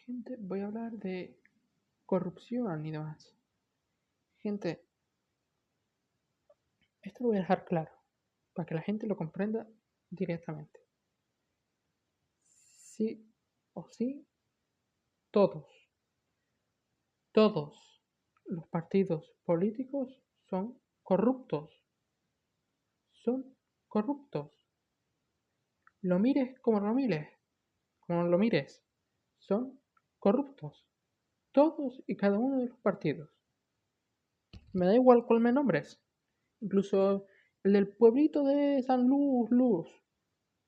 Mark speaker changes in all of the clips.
Speaker 1: Gente, voy a hablar de corrupción y demás. Gente, esto lo voy a dejar claro, para que la gente lo comprenda directamente. Sí o sí, todos, todos los partidos políticos son corruptos. Son corruptos. Lo mires, como lo mires, son corruptos. Todos y cada uno de los partidos. Me da igual cuál me nombres. Incluso el del pueblito de San Luz,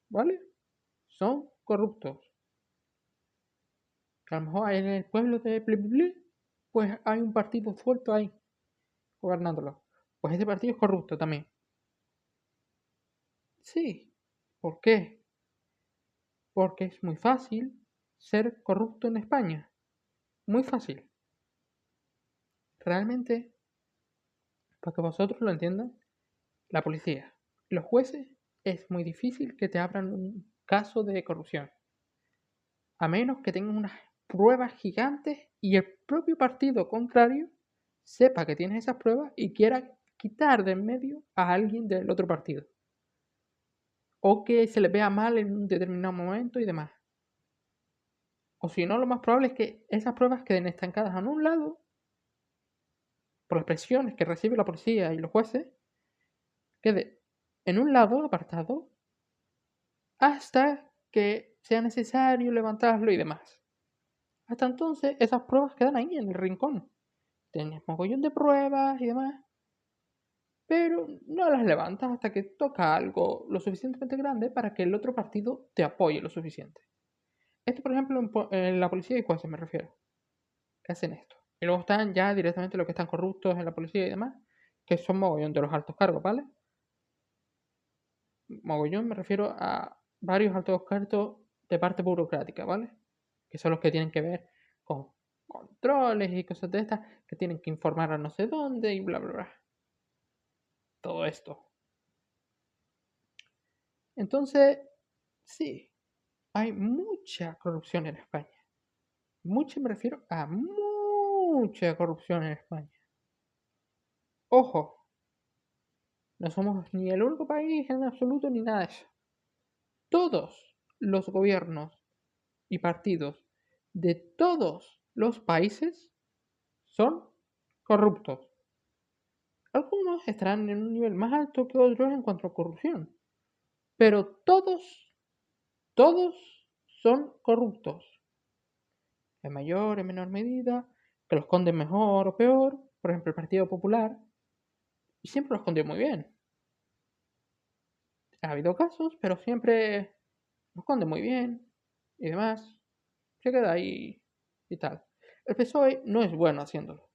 Speaker 1: ¿vale? Son corruptos. Que a lo mejor en el pueblo de Ple, pues hay un partido suelto ahí, gobernándolo. Pues ese partido es corrupto también. Sí. ¿Por qué? Porque es muy fácil ser corrupto en España. Muy fácil. Realmente, para que vosotros lo entiendan, la policía, los jueces, es muy difícil que te abran un caso de corrupción. A menos que tengan unas pruebas gigantes y el propio partido contrario sepa que tienes esas pruebas y quiera quitar de en medio a alguien del otro partido. O que se le vea mal en un determinado momento y demás. O si no, lo más probable es que esas pruebas queden estancadas en un lado por las presiones que recibe la policía y los jueces, quede en un lado apartado hasta que sea necesario levantarlo y demás. Hasta entonces, esas pruebas quedan ahí en el rincón. Tienes mogollón de pruebas y demás, pero no las levantas hasta que toca algo lo suficientemente grande para que el otro partido te apoye lo suficiente. Esto, por ejemplo, en la policía y jueces me refiero, que hacen esto. Y luego están ya directamente los que están corruptos en la policía y demás, que son mogollón de los altos cargos, ¿vale? Mogollón me refiero a varios altos cargos de parte burocrática, ¿vale? Que son los que tienen que ver con controles y cosas de estas, que tienen que informar a no sé dónde y bla, bla, bla. Todo esto. Entonces, sí, hay mucha corrupción en España. Mucha me refiero a mucha corrupción en España. Ojo, no somos ni el único país en absoluto ni nada de eso. Todos los gobiernos y partidos de todos los países son corruptos. Algunos estarán en un nivel más alto que otros en cuanto a corrupción, pero todos son corruptos. En mayor o menor medida, que lo esconden mejor o peor, por ejemplo el Partido Popular, y siempre lo escondió muy bien. Ha habido casos, pero siempre lo esconde muy bien y demás. Se queda ahí y tal. El PSOE no es bueno haciéndolo.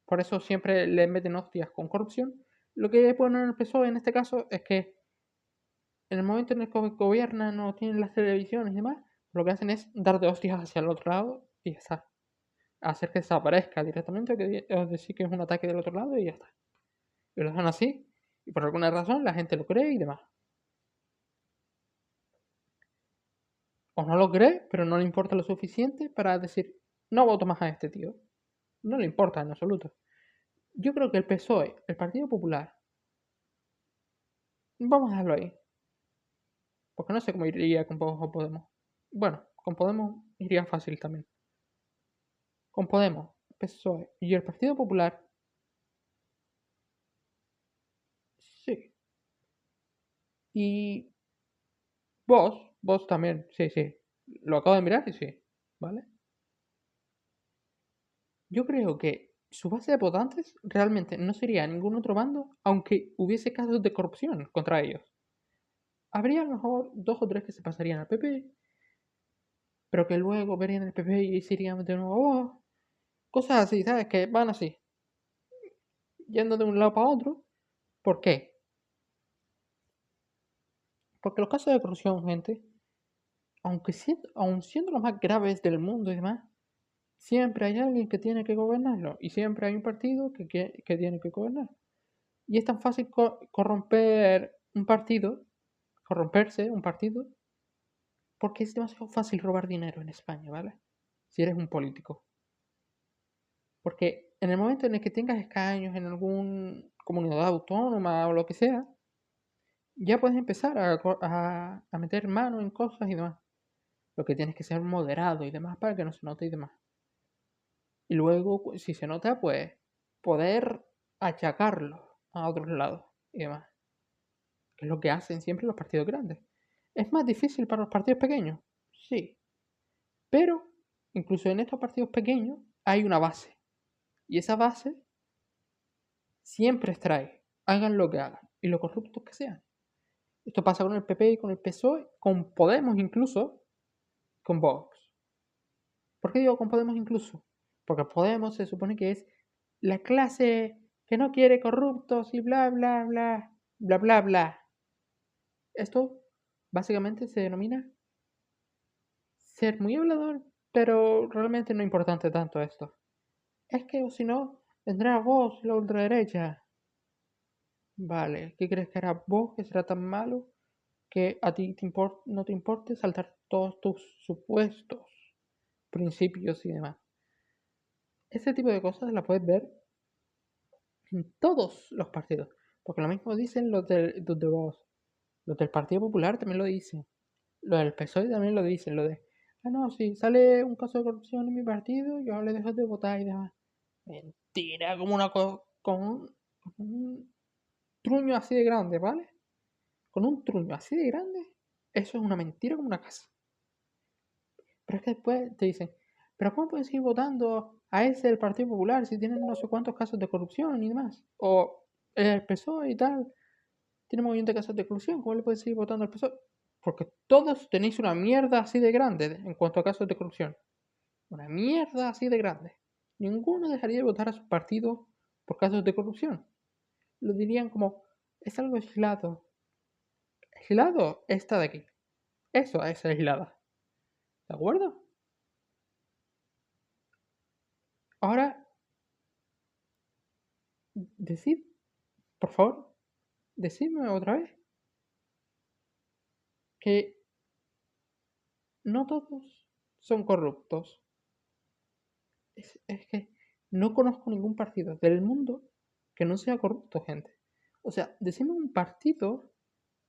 Speaker 1: Por eso siempre le meten hostias con corrupción. Lo que es bueno en el PSOE en este caso es que en el momento en el que gobiernan o tienen las televisiones y demás, lo que hacen es dar de hostias hacia el otro lado y ya está. Hacer que desaparezca directamente o decir que es un ataque del otro lado y ya está. Y lo dejan así y por alguna razón la gente lo cree y demás. O no lo cree, pero no le importa lo suficiente para decir, no voto más a este tío. No le importa en absoluto. Yo creo que el PSOE, el Partido Popular, vamos a dejarlo ahí. Porque no sé cómo iría con Podemos. Bueno, con Podemos iría fácil también. Con Podemos, PSOE y el Partido Popular, sí. Y vos también, sí, sí. Lo acabo de mirar y sí, ¿vale? Yo creo que su base de votantes realmente no sería ningún otro bando, aunque hubiese casos de corrupción contra ellos. Habría a lo mejor dos o tres que se pasarían al PP, pero que luego verían el PP y se irían de nuevo a Vox. Cosas así, ¿sabes? Que van así, yendo de un lado para otro. ¿Por qué? Porque los casos de corrupción, gente, aun siendo los más graves del mundo y demás, siempre hay alguien que tiene que gobernarlo y siempre hay un partido que tiene que gobernar. Y es tan fácil corromperse un partido, porque es demasiado fácil robar dinero en España, ¿vale? si eres un político. Porque en el momento en el que tengas escaños en alguna comunidad autónoma o lo que sea, ya puedes empezar a meter mano en cosas y demás. Lo que tienes que ser moderado y demás para que no se note y demás. Y luego, si se nota, pues poder achacarlo a otros lados y demás. Que es lo que hacen siempre los partidos grandes. ¿Es más difícil para los partidos pequeños? Sí. Pero incluso en estos partidos pequeños hay una base. Y esa base siempre extrae. Hagan lo que hagan. Y lo corruptos que sean. Esto pasa con el PP y con el PSOE, con Podemos incluso, con Vox. ¿Por qué digo con Podemos incluso? Porque Podemos se supone que es la clase que no quiere corruptos y bla, bla, bla, bla, bla, bla. Esto básicamente se denomina ser muy hablador, pero realmente no es importante tanto esto. Es que o si no, vendrá vos, la ultraderecha. Vale, ¿qué crees que hará vos que será tan malo que a ti no te importe saltar todos tus supuestos principios y demás? Ese tipo de cosas las puedes ver en todos los partidos. Porque lo mismo dicen los de Vox. Los del Partido Popular también lo dicen. Los del PSOE también lo dicen. Lo de, no, si sale un caso de corrupción en mi partido, yo le dejo de votar y demás. Mentira, como con un truño así de grande, ¿vale? Con un truño así de grande, eso es una mentira como una casa. Pero es que después te dicen, pero ¿cómo pueden seguir votando a ese del Partido Popular si tienen no sé cuántos casos de corrupción y demás? O el PSOE y tal, tiene un movimiento de casos de corrupción, ¿cómo le pueden seguir votando al PSOE? Porque todos tenéis una mierda así de grande en cuanto a casos de corrupción. Una mierda así de grande. Ninguno dejaría de votar a su partido por casos de corrupción. Lo dirían como, es algo aislado. Aislado está de aquí. Eso es aislada. ¿De acuerdo? Ahora, decid, por favor, decidme otra vez que no todos son corruptos. Es que no conozco ningún partido del mundo que no sea corrupto, gente. O sea, decidme un partido.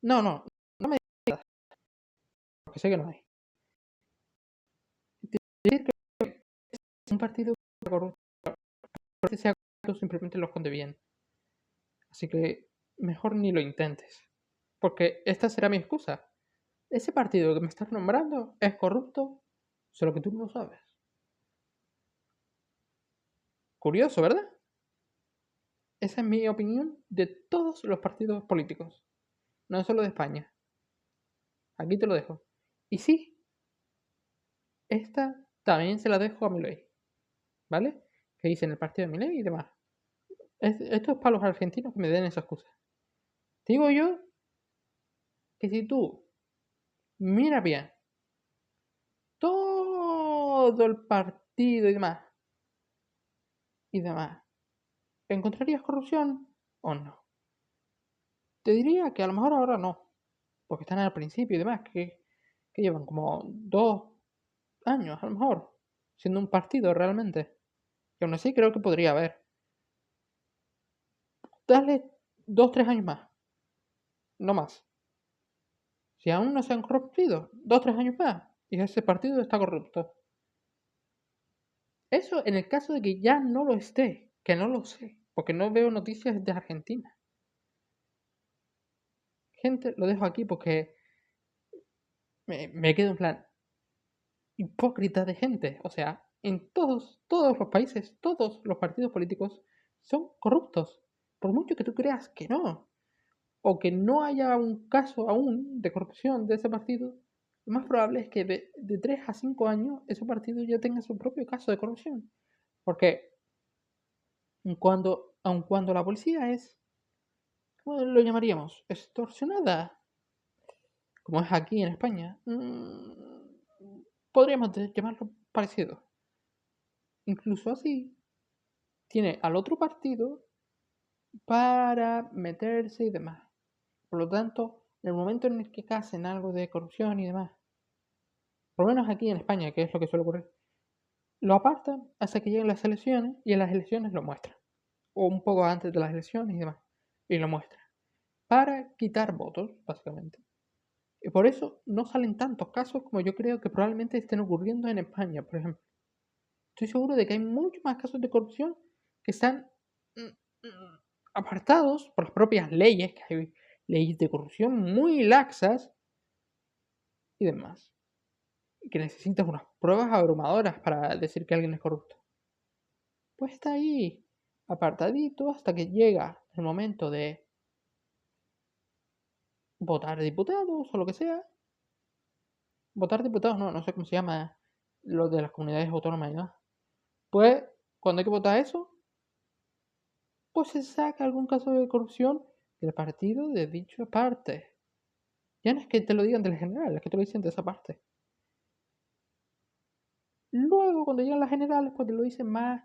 Speaker 1: No, no, no me digas, porque sé que no hay. Decid que un partido corrupto, que sea corrupto simplemente lo esconde bien. Así que mejor ni lo intentes. Porque esta será mi excusa. Ese partido que me estás nombrando es corrupto, solo que tú no lo sabes. Curioso, ¿verdad? Esa es mi opinión de todos los partidos políticos, no solo de España. Aquí te lo dejo. Y sí, esta también se la dejo a Milei, ¿vale? Que dicen el partido de Milei y demás. Esto es para los argentinos que me den esas cosas. Te digo yo que si tú mira bien todo el partido y demás, ¿encontrarías corrupción o no? Te diría que a lo mejor ahora no, porque están al principio y demás, que llevan como 2 años a lo mejor, siendo un partido realmente. Y aún así creo que podría haber. Dale 2, 3 años más, no más. Si aún no se han corrompido, 2, 3 años más, y ese partido está corrupto. Eso en el caso de que ya no lo esté, que no lo sé, porque no veo noticias de Argentina. Gente, lo dejo aquí porque me quedo en plan hipócrita de gente. O sea, en todos los países, todos los partidos políticos son corruptos. Por mucho que tú creas que no, o que no haya un caso aún de corrupción de ese partido, lo más probable es que de 3 a 5 años ese partido ya tenga su propio caso de corrupción. Porque aun cuando la policía es, ¿cómo lo llamaríamos? Extorsionada, como es aquí en España, podríamos llamarlo parecido. Incluso así, tiene al otro partido para meterse y demás. Por lo tanto, en el momento en el que casen algo de corrupción y demás, por lo menos aquí en España, que es lo que suele ocurrir, lo apartan hasta que lleguen las elecciones y en las elecciones lo muestran. O un poco antes de las elecciones y demás. Y lo muestran. Para quitar votos, básicamente. Y por eso no salen tantos casos como yo creo que probablemente estén ocurriendo en España, por ejemplo. Estoy seguro de que hay muchos más casos de corrupción que están apartados por las propias leyes, que hay leyes de corrupción muy laxas y demás. Y que necesitas unas pruebas abrumadoras para decir que alguien es corrupto. Pues está ahí, apartadito, hasta que llega el momento de votar diputados o lo que sea. Votar diputados, no sé cómo se llama lo de las comunidades autónomas y demás. Pues cuando hay que votar eso, pues se saca algún caso de corrupción del partido de dicha parte. Ya no es que te lo digan del general, es que te lo dicen de esa parte. Luego, cuando llegan las generales, pues te lo dicen más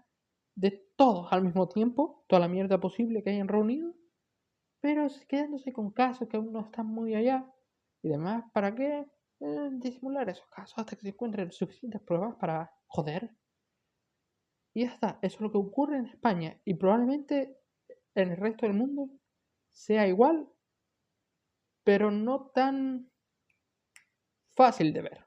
Speaker 1: de todos al mismo tiempo, toda la mierda posible que hayan reunido, pero quedándose con casos que aún no están muy allá y demás. ¿Para qué? Disimular esos casos hasta que se encuentren suficientes pruebas para joder. Y ya está, eso es lo que ocurre en España y probablemente en el resto del mundo sea igual, pero no tan fácil de ver.